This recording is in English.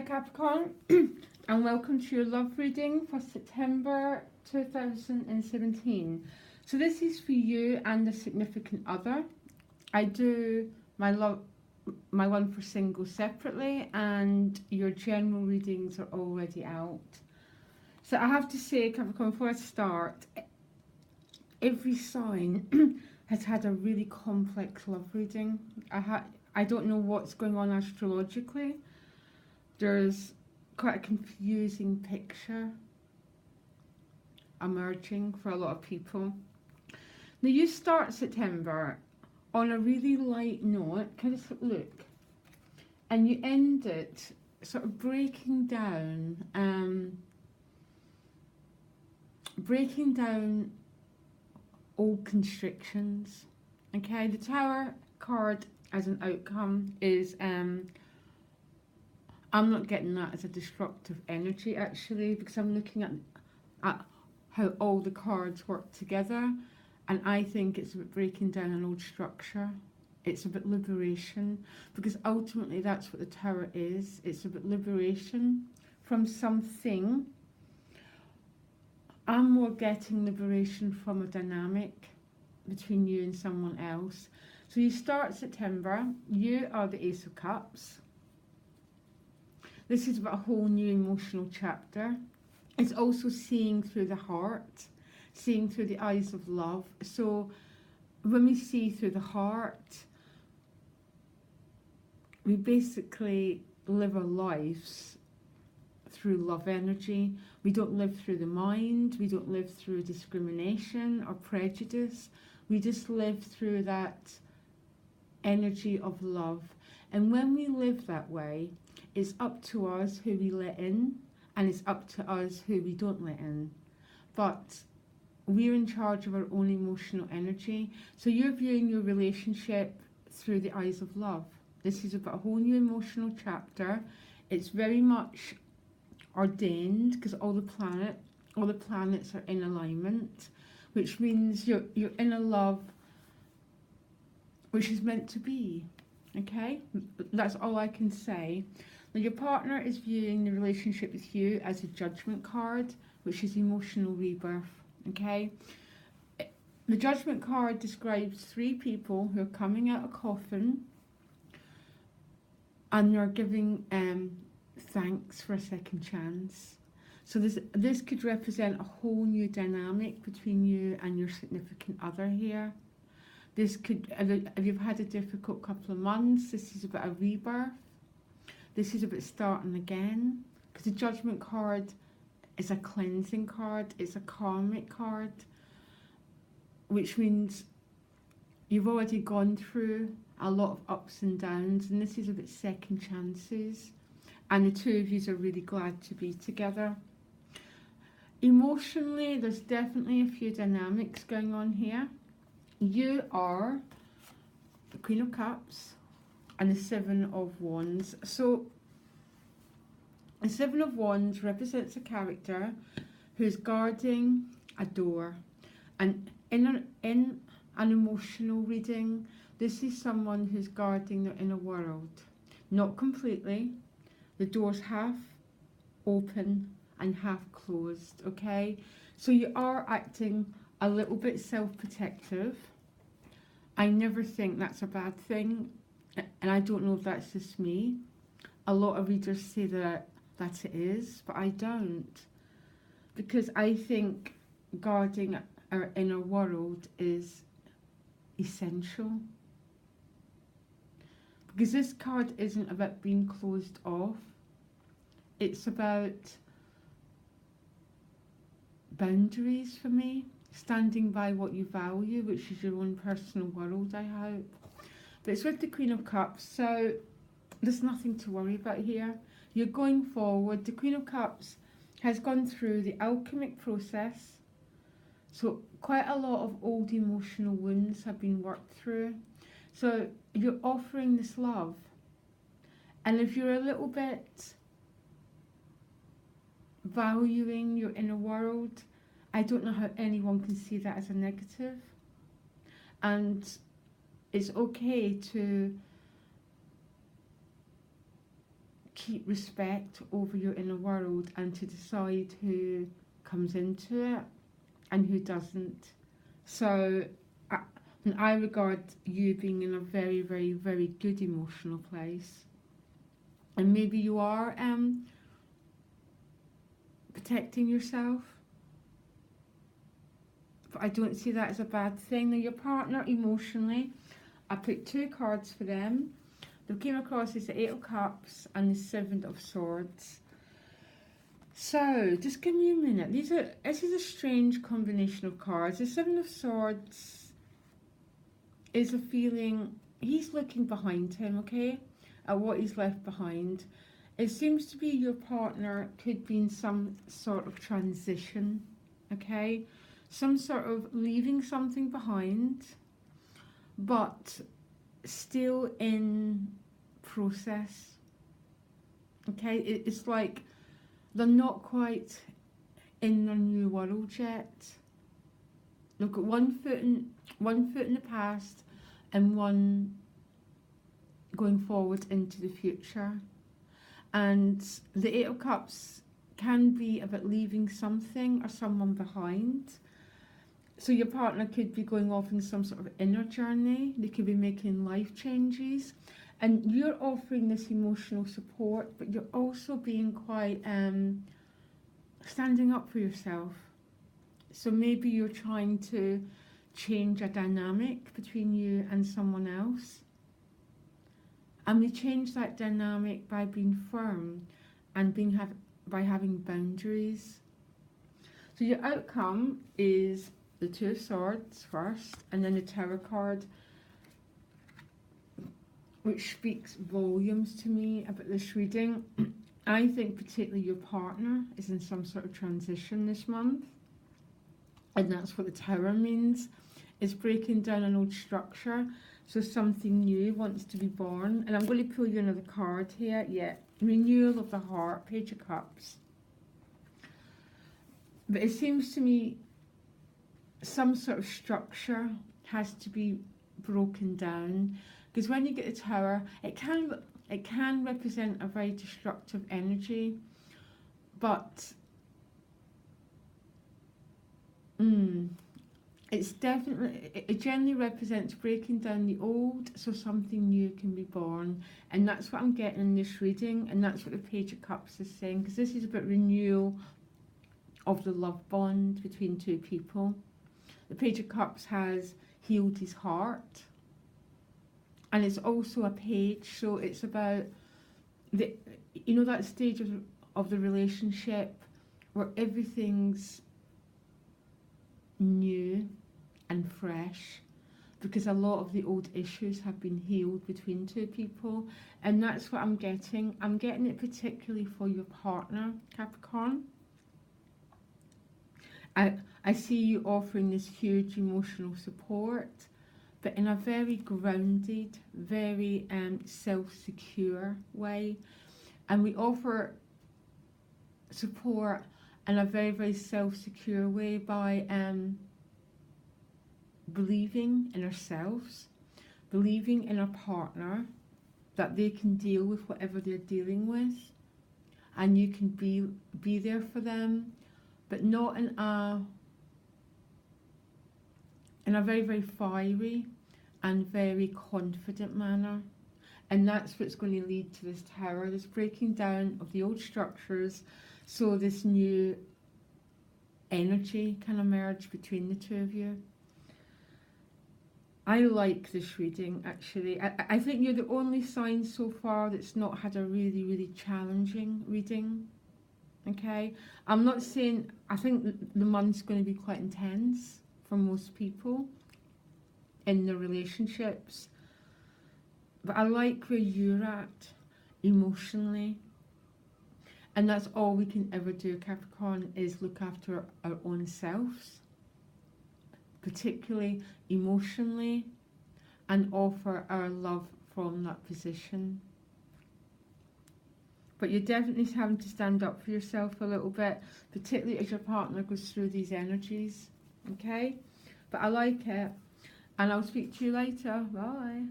Capricorn, and welcome to your love reading for September 2017. So this is for you and the significant other. I do my one for singles separately, and your general readings are already out. So I have to say, Capricorn, before I start, every sign has had a really complex love reading. I don't know what's going on astrologically. There's quite a confusing picture emerging for a lot of people. Now you start September on a really light note, kind of look, and you end it sort of breaking down old constrictions. Okay, the Tower card as an outcome is I'm not getting that as a destructive energy actually, because I'm looking at how all the cards work together, and I think it's about breaking down an old structure. It's about liberation, because ultimately that's what the Tower is. It's about liberation from something. I'm more getting liberation from a dynamic between you and someone else. So you start September, you are the Ace of Cups. This is about a whole new emotional chapter. It's also seeing through the heart, seeing through the eyes of love. So when we see through the heart, we basically live our lives through love energy. We don't live through the mind. We don't live through discrimination or prejudice. We just live through that energy of love. And when we live that way, it's up to us who we let in, and it's up to us who we don't let in. But we're in charge of our own emotional energy. So you're viewing your relationship through the eyes of love. This is about a whole new emotional chapter. It's very much ordained because all the planets are in alignment, which means you're in a love which is meant to be. Okay, that's all I can say. Now your partner is viewing the relationship with you as a Judgment card, which is emotional rebirth. Okay, the Judgment card describes three people who are coming out of a coffin, and they're giving thanks for a second chance. So this could represent a whole new dynamic between you and your significant other here. This could, if you've had a difficult couple of months, this is about a rebirth. This is about starting again, because the Judgment card is a cleansing card. It's a karmic card, which means you've already gone through a lot of ups and downs, and this is about second chances. And the two of you are really glad to be together. Emotionally, there's definitely a few dynamics going on here. You are the Queen of Cups and the Seven of Wands. So the Seven of Wands represents a character who's guarding a door. And in an emotional reading, this is someone who's guarding their inner world. Not completely. The door's half open and half closed, okay? So you are acting a little bit self-protective. I never think that's a bad thing, and I don't know if that's just me. A lot of readers say that it is, but I don't. Because I think guarding our inner world is essential. Because this card isn't about being closed off. It's about boundaries for me. Standing by what you value, which is your own personal world, I hope. But it's with the Queen of Cups, so there's nothing to worry about here. You're going forward. The Queen of Cups has gone through the alchemic process. So quite a lot of old emotional wounds have been worked through. So you're offering this love. And if you're a little bit valuing your inner world, I don't know how anyone can see that as a negative. And it's okay to keep respect over your inner world and to decide who comes into it and who doesn't. So I regard you being in a very, very, very good emotional place. And maybe you are protecting yourself. But I don't see that as a bad thing. Now, your partner emotionally, I put 2 cards for them. They came across as the 8 of Cups and the 7 of Swords. So, just give me a minute. This is a strange combination of cards. The 7 of Swords is a feeling, he's looking behind him, okay, at what he's left behind. It seems to be your partner could be in some sort of transition, okay, some sort of leaving something behind, but still in process, okay. It's like they're not quite in their new world yet. They've got one foot in the past and one going forward into the future. And the 8 of Cups can be about leaving something or someone behind. So your partner could be going off in some sort of inner journey. They could be making life changes. And you're offering this emotional support, but you're also being quite standing up for yourself. So maybe you're trying to change a dynamic between you and someone else. And we change that dynamic by being firm and by having boundaries. So your outcome is the 2 of Swords first, and then the Tower card, which speaks volumes to me about this reading. I think particularly your partner is in some sort of transition this month. And that's what the Tower means. It's breaking down an old structure. So something new wants to be born. And I'm going to pull you another card here. Yeah, renewal of the heart, Page of Cups. But it seems to me some sort of structure has to be broken down. Because when you get the Tower, it can represent a very destructive energy. But it generally represents breaking down the old so something new can be born. And that's what I'm getting in this reading, and that's what the Page of Cups is saying, because this is about renewal of the love bond between 2 people. The Page of Cups has healed his heart, and it's also a page, so it's about that stage of the relationship where everything's new and fresh, because a lot of the old issues have been healed between 2 people. And that's what I'm getting. I'm getting it particularly for your partner, Capricorn. I see you offering this huge emotional support, but in a very grounded, very self-secure way. And we offer support in a very, very self-secure way by believing in ourselves, believing in our partner, that they can deal with whatever they're dealing with, and you can be there for them, but not in a very, very fiery and very confident manner. And that's what's going to lead to this Tower, this breaking down of the old structures, so this new energy can emerge between the 2 of you. I like this reading, actually. I think you're the only sign so far that's not had a really, really challenging reading. Okay? I'm not saying, I think the month's going to be quite intense for most people in their relationships. But I like where you're at emotionally. And that's all we can ever do, Capricorn, is look after our own selves, particularly emotionally, and offer our love from that position. But you're definitely having to stand up for yourself a little bit, particularly as your partner goes through these energies. Okay? But I like it. And I'll speak to you later. Bye.